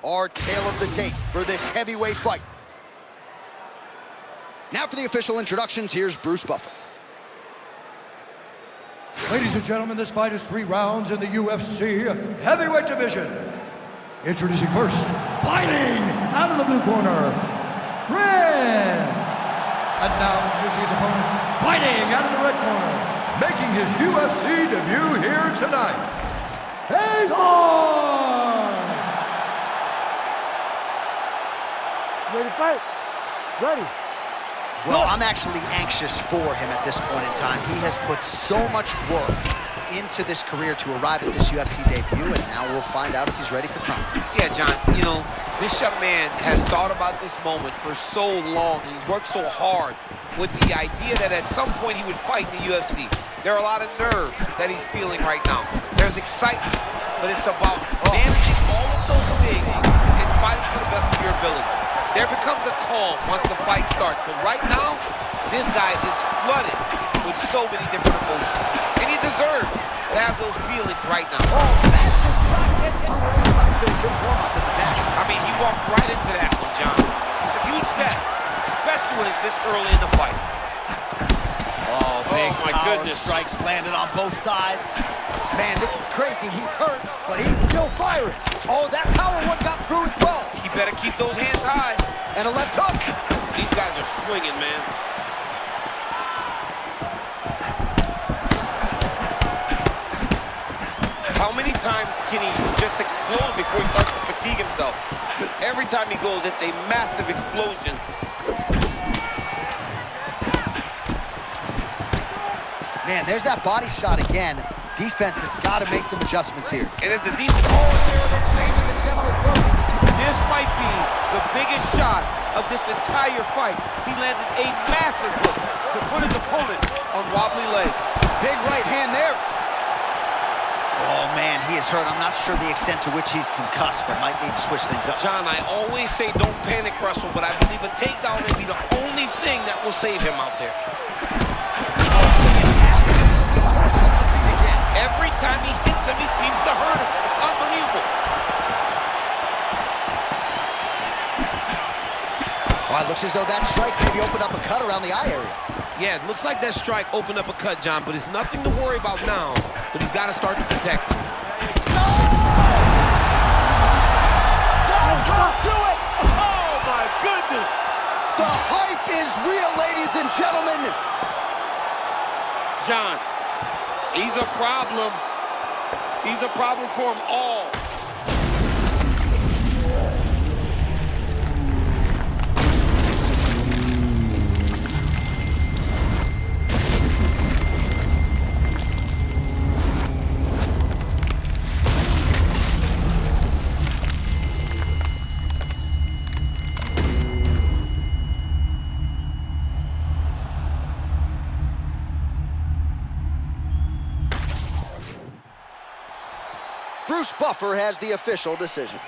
Our tale of the tape for this heavyweight fight. Now for the official introductions, here's Bruce Buffer. Ladies and gentlemen, this fight is 3 rounds in the UFC heavyweight division. Introducing first, fighting out of the blue corner, Prince. And now, here's his opponent, fighting out of the red corner, making his UFC debut here tonight, Fedor! Ready to fight? Ready. Well, I'm actually anxious for him at this point in time. He has put so much work into this career to arrive at this UFC debut, and now we'll find out if he's ready for prime time. Yeah, John, you know, this young man has thought about this moment for so long. He's worked so hard with the idea that at some point he would fight in the UFC. There are a lot of nerves that he's feeling right now. There's excitement, but it's about managing all of those things and fighting to the best of your ability. There becomes a calm once the fight starts, but right now, this guy is flooded with so many different emotions, and he deserves to have those feelings right now. I mean, he walked right into that one, John. It's a huge test, especially when it's this early in the fight. Oh, big my power goodness. strikes landed on both sides. Man, this is crazy. He's hurt, but he's still firing. Oh, that power one got through as well. He better keep those hands high. And a left hook. These guys are swinging, man. How many times can he just explode before he starts to fatigue himself? Because every time he goes, it's a massive explosion. Man, there's that body shot again. Defense has got to make some adjustments here. And if the defense... Oh, there it is, maybe the seminal close. This might be the biggest shot of this entire fight. He landed a massive hook to put his opponent on wobbly legs. Big right hand there. Oh, man, he is hurt. I'm not sure the extent to which he's concussed, but might need to switch things up. John, I always say don't panic wrestle, but I believe a takedown will be the only thing that will save him out there. Every time he hits him, he seems to hurt him. It's unbelievable. Well, it looks as though that strike maybe opened up a cut around the eye area. Yeah, it looks like that strike opened up a cut, John, but it's nothing to worry about now. But he's got to start to protect him. That's gonna do it! Oh, my goodness! The hype is real, ladies and gentlemen. John, he's a problem. He's a problem for them all. Bruce Buffer has the official decision.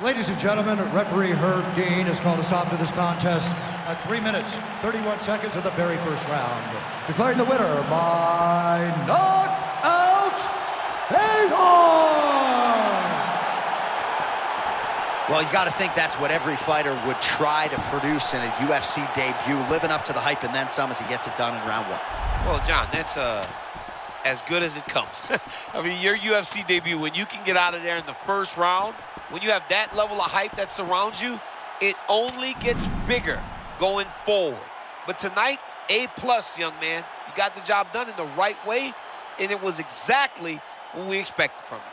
Ladies and gentlemen, referee Herb Dean has called a stop to this contest at 3 minutes, 31 seconds of the very first round. Declaring the winner by knockout, Fedor! Well, you got to think that's what every fighter would try to produce in a UFC debut, living up to the hype and then some as he gets it done in round 1. Well, John, that's as good as it comes. I mean, your UFC debut, when you can get out of there in the first round, when you have that level of hype that surrounds you, it only gets bigger going forward. But tonight, A+, young man. You got the job done in the right way, and it was exactly what we expected from you.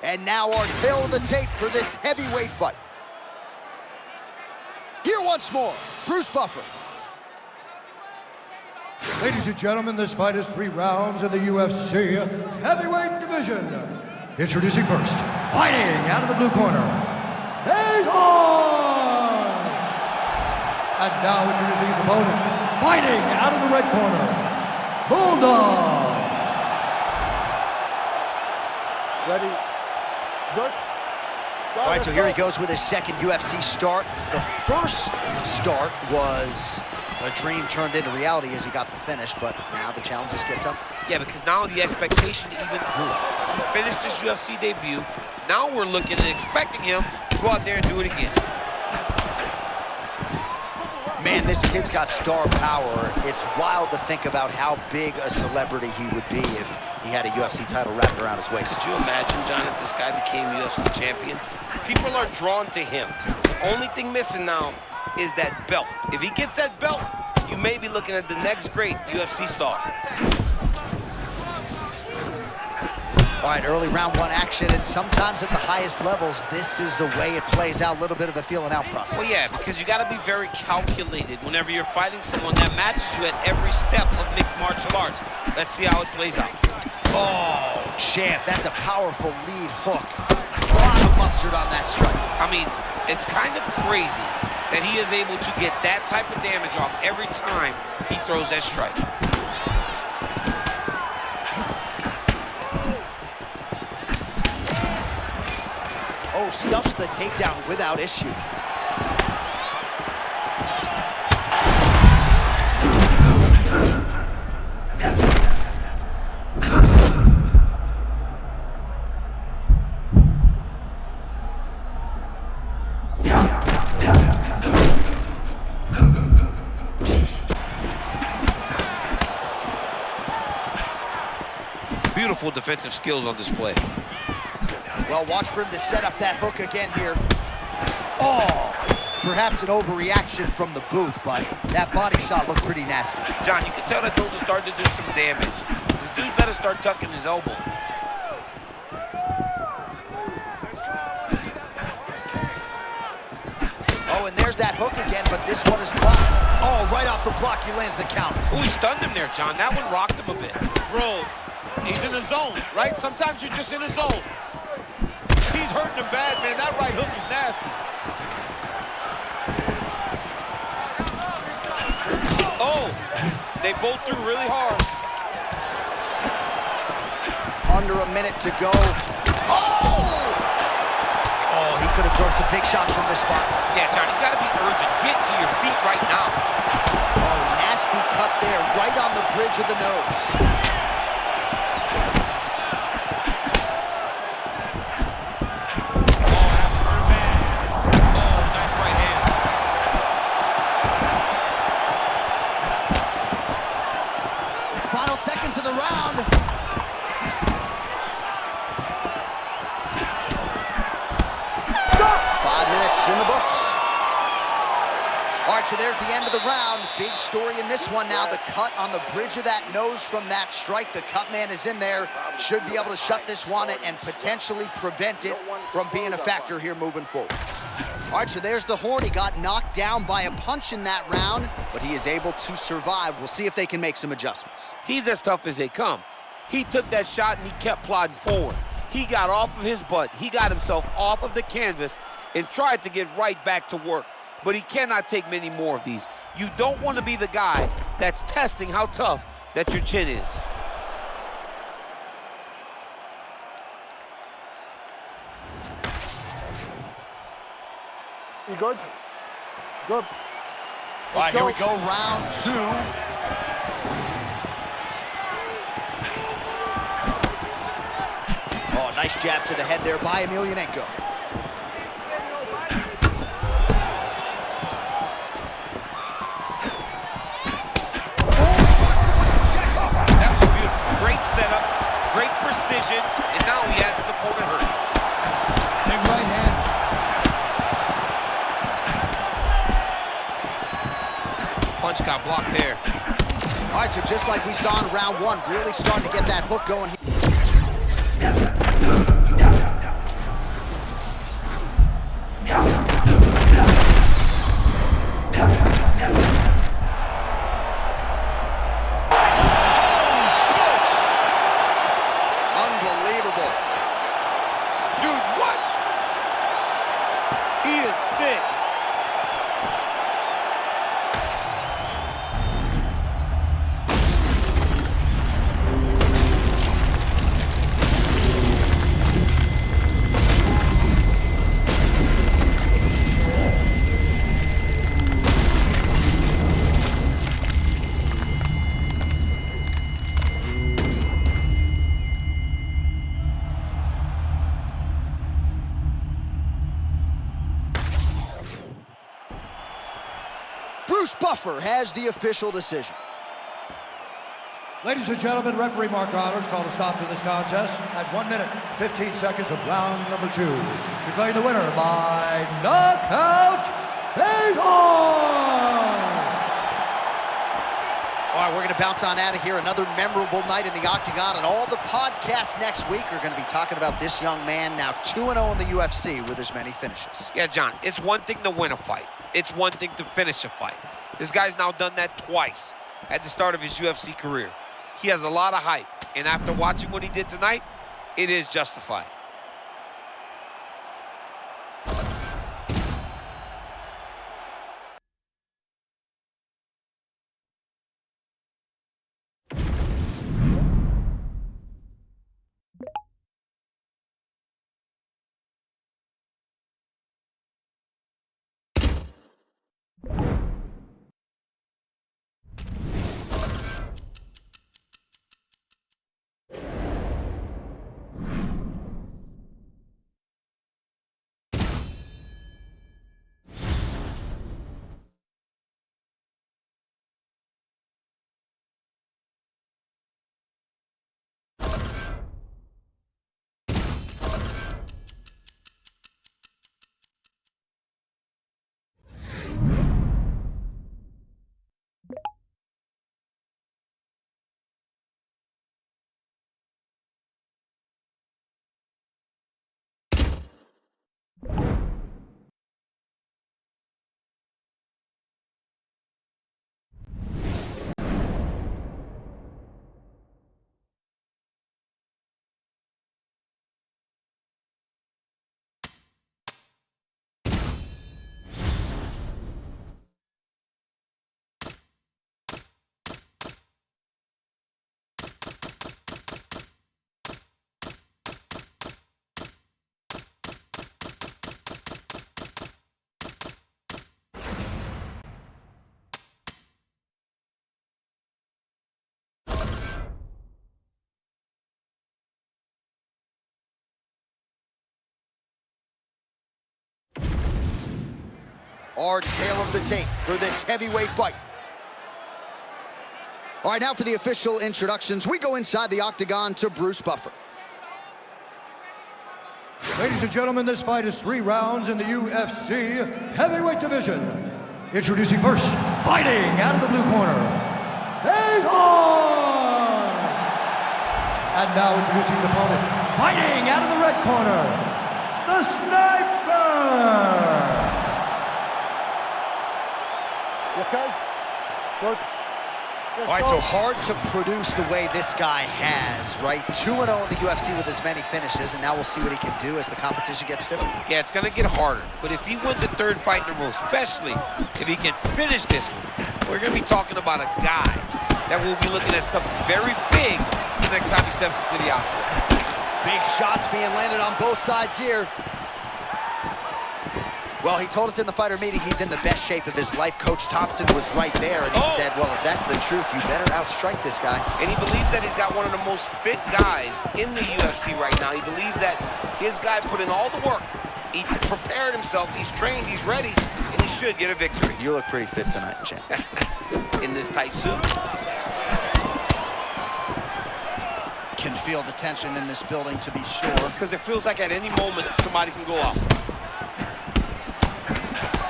And now our tail of the tape for this heavyweight fight. Here once more, Bruce Buffer. Ladies and gentlemen, this fight is 3 rounds in the UFC heavyweight division. Introducing first, fighting out of the blue corner, Fedor! And now introducing his opponent, fighting out of the red corner, Bulldog! Ready? Good. All right, so here he goes with his second UFC start. The first start was a dream turned into reality as he got the finish, but now the challenges get tougher. Yeah, because now the expectation even grew. He finished his UFC debut. Now we're looking and expecting him to go out there and do it again. Man, this kid's got star power. It's wild to think about how big a celebrity he would be if he had a UFC title wrapped around his waist. Could you imagine, John, if this guy became UFC champion? People are drawn to him. The only thing missing now is that belt. If he gets that belt, you may be looking at the next great UFC star. All right, early round 1 action, and sometimes at the highest levels, this is the way it plays out, a little bit of a feeling out process. Well, yeah, because you got to be very calculated whenever you're fighting someone that matches you at every step of mixed martial arts. Let's see how it plays out. Oh, champ, that's a powerful lead hook. A lot of mustard on that strike. I mean, it's kind of crazy that he is able to get that type of damage off every time he throws that strike. Oh, stuffs the takedown without issue. Beautiful defensive skills on display. Well, watch for him to set up that hook again here. Oh, perhaps an overreaction from the booth, but that body shot looked pretty nasty. John, you can tell that those are starting to do some damage. This dude better start tucking his elbow. Oh, and there's that hook again, but this one is blocked. Oh, right off the block, he lands the count. Oh, he stunned him there, John. That one rocked him a bit. Bro, he's in the zone, right? Sometimes you're just in the zone. He's hurting him bad, man. That right hook is nasty. Oh, they both threw really hard. Under a minute to go. Oh! Oh, he could absorb some big shots from this spot. Yeah, John, he's got to be urgent. Get to your feet right now. Oh, nasty cut there, right on the bridge of the nose. Final seconds of the round. 5 minutes in the books. All right, so there's the end of the round. Big story in this one now. The cut on the bridge of that nose from that strike. The cut man is in there. Should be able to shut this one and potentially prevent it from being a factor here moving forward. All right, so there's the horn. He got knocked down by a punch in that round, but he is able to survive. We'll see if they can make some adjustments. He's as tough as they come. He took that shot and he kept plodding forward. He got off of his butt. He got himself off of the canvas and tried to get right back to work. But he cannot take many more of these. You don't want to be the guy that's testing how tough that your chin is. You good? Good. All right, here we go, round 2. Oh, nice jab to the head there by Emelianenko. That was beautiful. Great setup, great precision, and now he has his opponent hurt. Big right hand. Punch got blocked there. All right, so just like we saw in round 1, really starting to get that hook going here. it. Bruce Buffer has the official decision. Ladies and gentlemen, referee Mark Roberts called a stop to this contest at 1 minute, 15 seconds of round number 2. Declaring the winner by knockout, Fedor! All right, we're going to bounce on out of here. Another memorable night in the Octagon, and all the podcasts next week are going to be talking about this young man, now 2-0 in the UFC with as many finishes. Yeah, John, it's one thing to win a fight. It's one thing to finish a fight. This guy's now done that twice at the start of his UFC career. He has a lot of hype, and after watching what he did tonight, it is justified. Our tale of the tape for this heavyweight fight. All right, now for the official introductions. We go inside the Octagon to Bruce Buffer. Ladies and gentlemen, this fight is 3 rounds in the UFC heavyweight division. Introducing first, fighting out of the blue corner, Fedor! And now introducing his opponent, fighting out of the red corner, the Sniper! You okay? Good. All right, so hard to produce the way this guy has, right? 2-0 in the UFC with as many finishes, and now we'll see what he can do as the competition gets stiffer. Yeah, it's going to get harder. But if he wins the 3rd fight in a row, especially if he can finish this one, we're going to be talking about a guy that will be looking at something very big the next time he steps into the octagon. Big shots being landed on both sides here. Well, he told us in the fighter meeting he's in the best shape of his life. Coach Thompson was right there, and he said, well, if that's the truth, you better outstrike this guy. And he believes that he's got one of the most fit guys in the UFC right now. He believes that his guy put in all the work. He's prepared himself, he's trained, he's ready, and he should get a victory. You look pretty fit tonight, champ. In this tight suit. Can feel the tension in this building, to be sure. Because it feels like at any moment somebody can go out.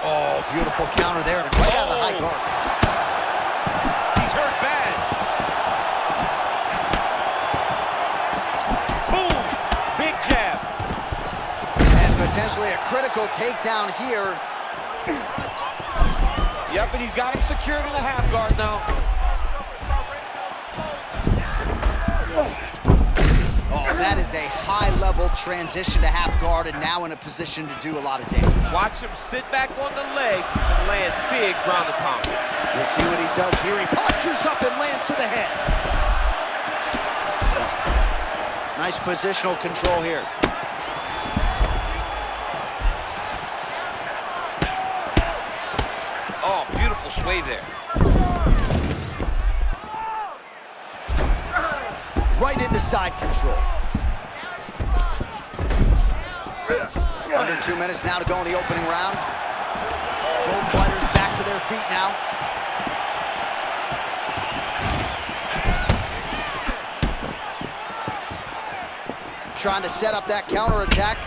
Oh, beautiful counter there, and right out of the high guard. He's hurt bad. Boom! Big jab. And potentially a critical takedown here. Yep, and he's got him secured in the half guard now. Oh, that is a high-level transition to half guard and now in a position to do a lot of damage. Watch him sit back on the leg and land big ground and pound. We'll see what he does here. He postures up and lands to the head. Nice positional control here. Oh, beautiful sway there. Right into side control. Under 2 minutes now to go in the opening round. Both fighters back to their feet now. Trying to set up that counterattack.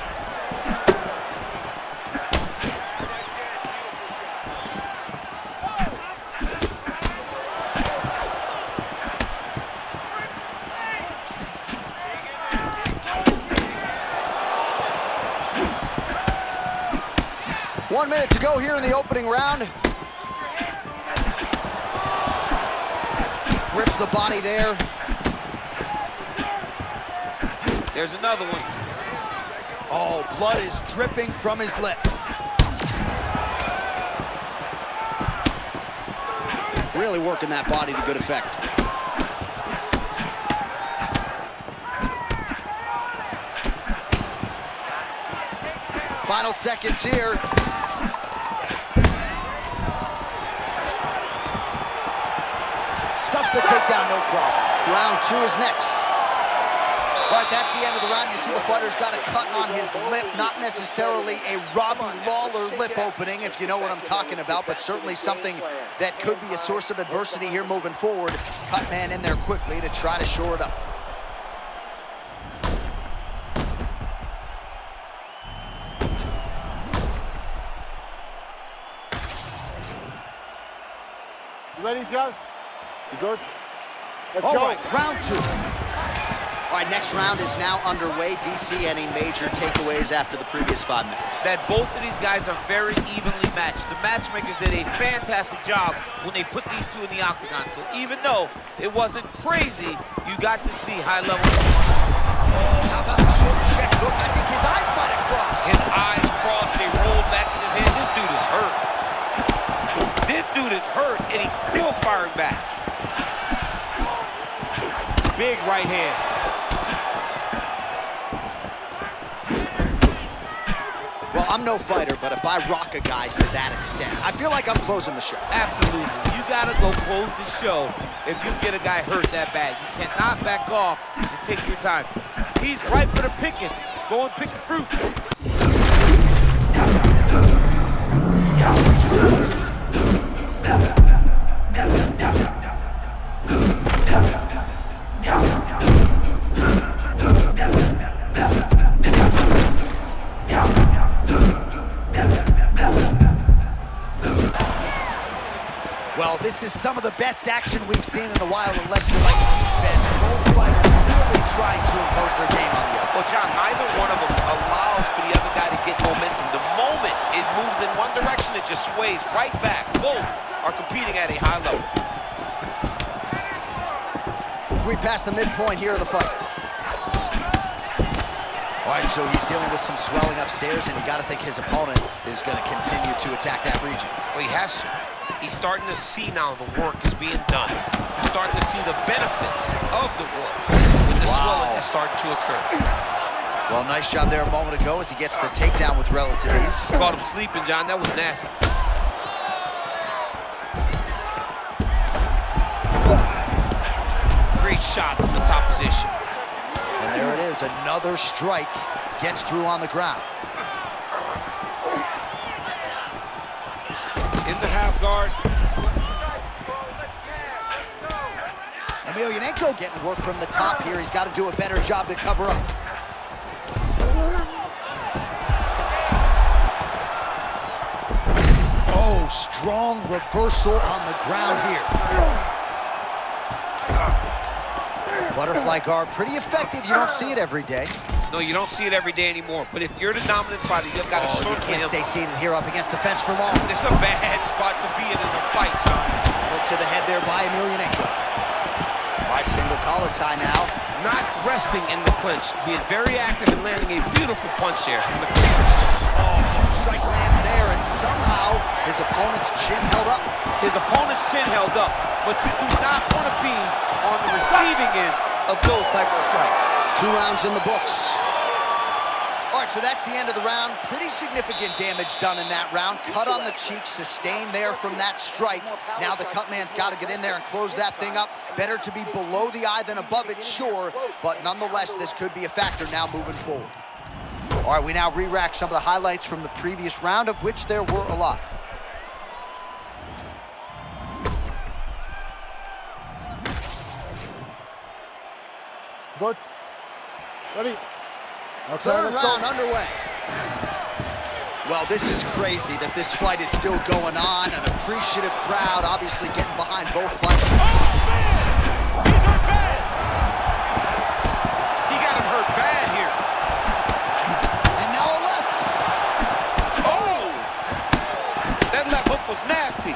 1 minute to go here in the opening round. Rips the body there. There's another one. Oh, blood is dripping from his lip. Really working that body to good effect. Final seconds here. Stuffs the takedown, no problem. Round 2 is next. All right, that's the end of the round. You see the fighter's got a cut on his lip. Not necessarily a Robbie Lawler lip opening, if you know what I'm talking about, but certainly something that could be a source of adversity here moving forward. Cut man in there quickly to try to shore it up. You ready, Joe? You good? Let's All go. right, round 2. All right, next round is now underway. DC, any major takeaways after the previous 5 minutes? That both of these guys are very evenly matched. The matchmakers did a fantastic job when they put these two in the octagon. So even though it wasn't crazy, you got to see high level. Oh, how about the short check hook? I think his eyes might have crossed. His eyes crossed and he rolled back in his head. This dude is hurt. This dude is hurt and he's still firing back. Big right hand. Well, I'm no fighter, but if I rock a guy to that extent, I feel like I'm closing the show. Absolutely. You got to go close the show if you get a guy hurt that bad. You cannot back off and take your time. He's right for the picking. Go and pick the fruit. Well, this is some of the best action we've seen in a while, unless you like defense. Both fighters really trying to impose their game on the other. Well, John, neither one of them allows for the other guy to get momentum. The moment it moves in one direction, it just sways right back. Both are competing at a high level. We passed the midpoint here of the fight. All right, so he's dealing with some swelling upstairs, and you got to think his opponent is going to continue to attack that region. Well, he has to. He's starting to see now the work is being done. He's starting to see the benefits of the work with the swelling that's starting to occur. Well, nice job there a moment ago as he gets the takedown with relative ease. Caught him sleeping, John. That was nasty. Great shot from the top position. And there it is, another strike gets through on the ground. In the half guard. Emelianenko getting work from the top here. He's got to do a better job to cover up. Oh, strong reversal on the ground here. Butterfly guard, pretty effective. You don't see it every day. No, you don't see it every day anymore. But if you're the dominant fighter, you've got to You certainly... can't stay seated here up against the fence for long. It's a bad spot to be in a fight, John. Hook to the head there by Emelianenko. Right, single collar tie now. not resting in the clinch, being very active and landing a beautiful punch there from the clinch. Oh, huge strike lands there, and somehow his opponent's chin held up. His opponent's chin held up, but you do not want to be on the receiving end of those types of strikes. 2 rounds in the books. All right, so that's the end of the round. Pretty significant damage done in that round. Cut on the cheek, sustained there from that strike. Now the cut man's got to get in there and close that thing up. Better to be below the eye than above it, sure, but nonetheless, this could be a factor now moving forward. All right, we now re-rack some of the highlights from the previous round, of which there were a lot. Good. Ready? Okay, Third let's go. round underway. Well, this is crazy that this fight is still going on. An appreciative crowd obviously getting behind both fights. He got him hurt bad here. And now a left. Oh! That left hook was nasty.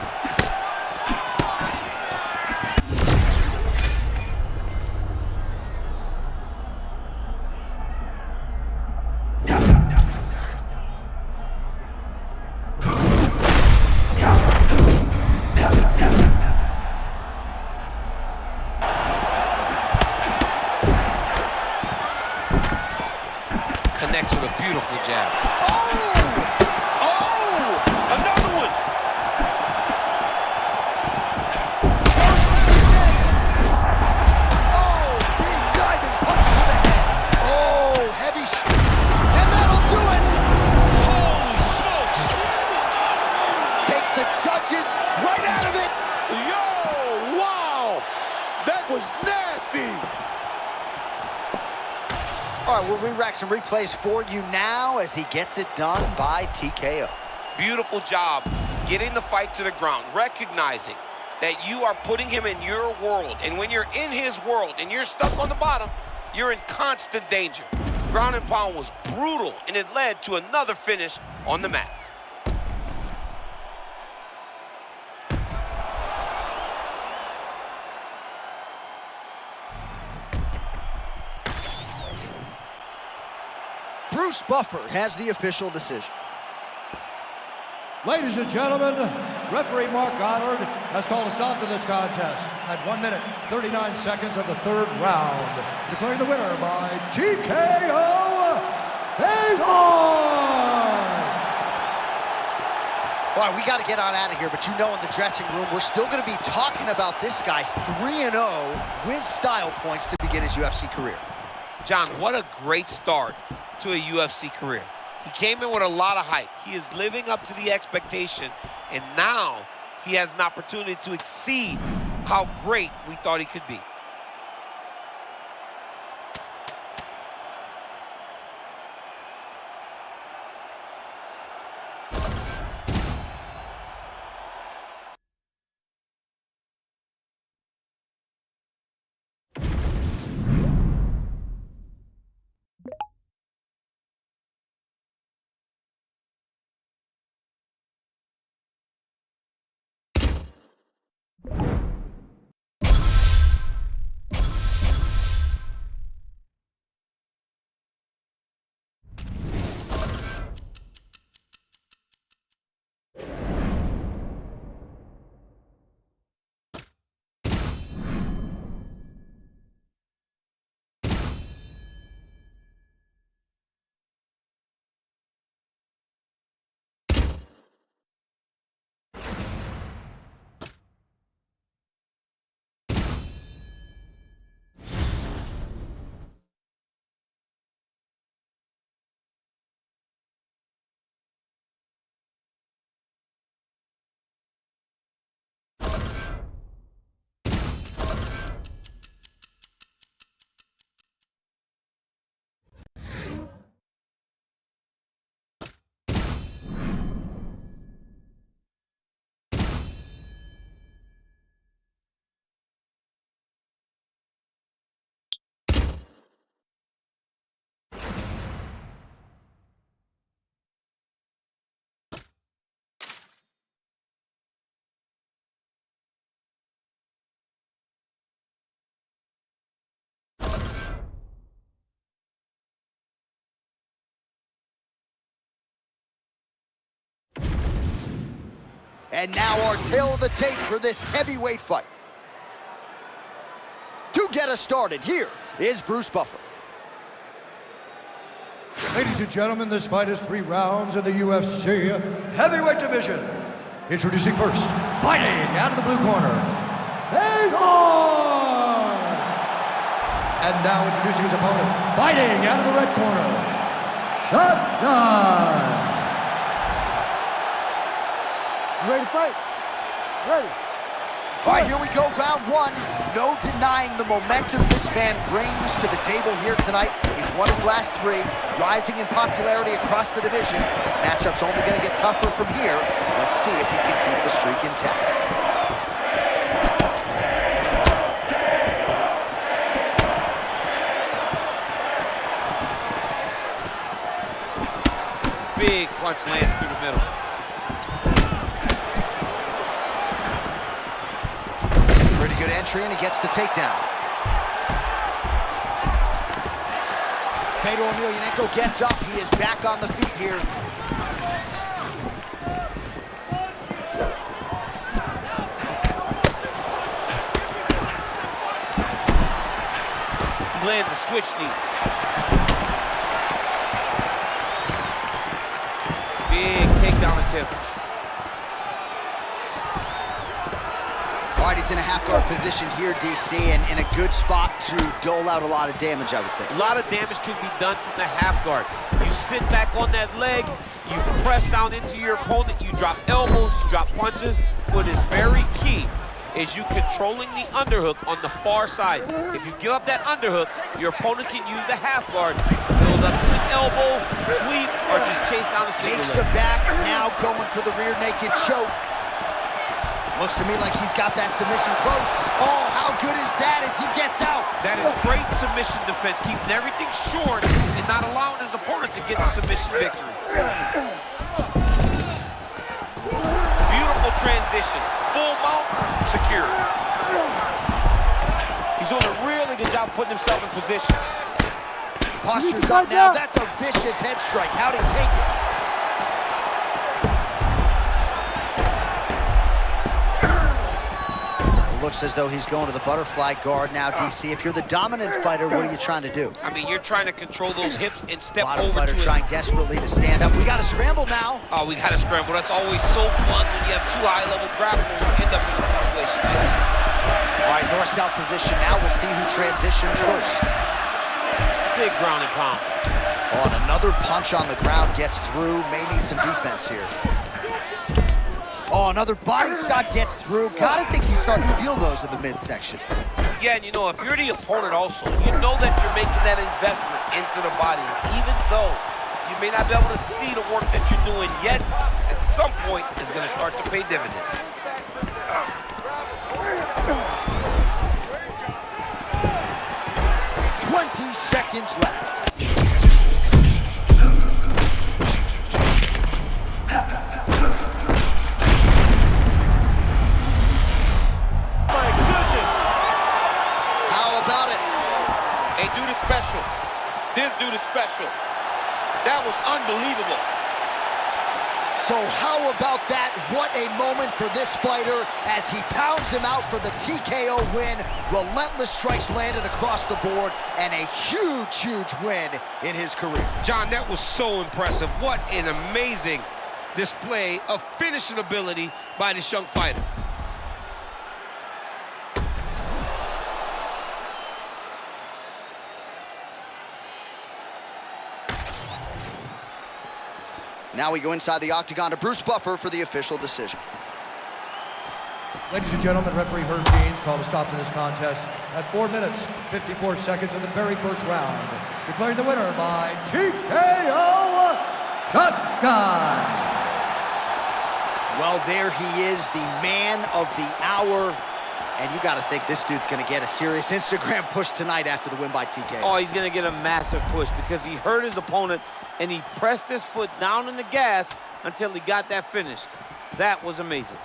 Connects with a beautiful jab. Oh! Oh! Another one! Oh, big diving punch to the head. Oh, heavy and that'll do it. Holy smokes! Takes the judges right out of it. Yo, wow! That was nasty! All right, we'll re-rack some replays for you now as he gets it done by TKO. Beautiful job getting the fight to the ground, recognizing that you are putting him in your world. And when you're in his world and you're stuck on the bottom, you're in constant danger. Ground and pound was brutal, and it led to another finish on the mat. Bruce Buffer has the official decision. Ladies and gentlemen, referee Mark Goddard has called a stop to this contest at 1 minute, 39 seconds of the third round, declaring the winner by TKO, Fedor! All right, we got to get on out of here, but you know in the dressing room, we're still going to be talking about this guy 3-0 with style points to begin his UFC career. John, what a great start to a UFC career. He came in with a lot of hype. He is living up to the expectation, and now he has an opportunity to exceed how great we thought he could be. And now our tale of the tape for this heavyweight fight. To get us started, here is Bruce Buffer. Ladies and gentlemen, this fight is 3 rounds in the UFC heavyweight division. Introducing first, fighting out of the blue corner, Fedor! And now introducing his opponent, fighting out of the red corner, Shotgun! You ready to fight? Ready. All right, here we go, round 1. No denying the momentum this man brings to the table here tonight. He's won his last 3, rising in popularity across the division. Matchup's only going to get tougher from here. Let's see if he can keep the streak intact. Big punch lands through the middle. Pretty good entry, and he gets the takedown. Fedor Emelianenko gets up. He is back on the feet here. He lands a switch knee. Big takedown attempt. All right, he's in a half-guard position here, DC, and in a good spot to dole out a lot of damage, I would think. A lot of damage can be done from the half guard. You sit back on that leg, you press down into your opponent, you drop elbows, you drop punches. What is very key is you controlling the underhook on the far side. If you give up that underhook, your opponent can use the half guard to build up to an elbow, sweep, or just chase down a single Takes leg. the back, now going for the rear naked choke. Looks to me like he's got that submission close. Oh, how good is that as he gets out? That is great submission defense, keeping everything short and not allowing his opponent to get the submission victory. Beautiful transition. Full mount, secure. He's doing a really good job putting himself in position. Posture's up now. That's a vicious head strike. How'd he take it? Looks as though he's going to the butterfly guard now, DC. If you're the dominant fighter, what are you trying to do? I mean, you're trying to control those hips and A step lot of over to fighters his... trying desperately to stand up. We got to scramble now. Oh, we got to scramble. That's always so fun when you have 2 high-level grapplers who end up in this situation. All right, north-south position now. We'll see who transitions first. Big ground and pound. Oh, and another punch on the ground gets through. May need some defense here. Oh, another body shot gets through. Gotta think he's starting to feel those in the midsection. Yeah, and you know, if you're the opponent also, you know that you're making that investment into the body. Even though you may not be able to see the work that you're doing yet, at some point, it's going to start to pay dividends. 20 seconds left. Special. This dude is special. That was unbelievable. So how about that? What a moment for this fighter as he pounds him out for the TKO win. Relentless strikes landed across the board and a huge, huge win in his career. John, that was so impressive. What an amazing display of finishing ability by this young fighter. Now we go inside the octagon to Bruce Buffer for the official decision. Ladies and gentlemen, referee Herb Deans called a stop to this contest at 4 minutes, 54 seconds of the very first round, declaring the winner by TKO Shotgun. Well, there he is, the man of the hour. And you got to think this dude's going to get a serious Instagram push tonight after the win by TKO. Oh, he's going to get a massive push because he hurt his opponent and he pressed his foot down in the gas until he got that finish. That was amazing.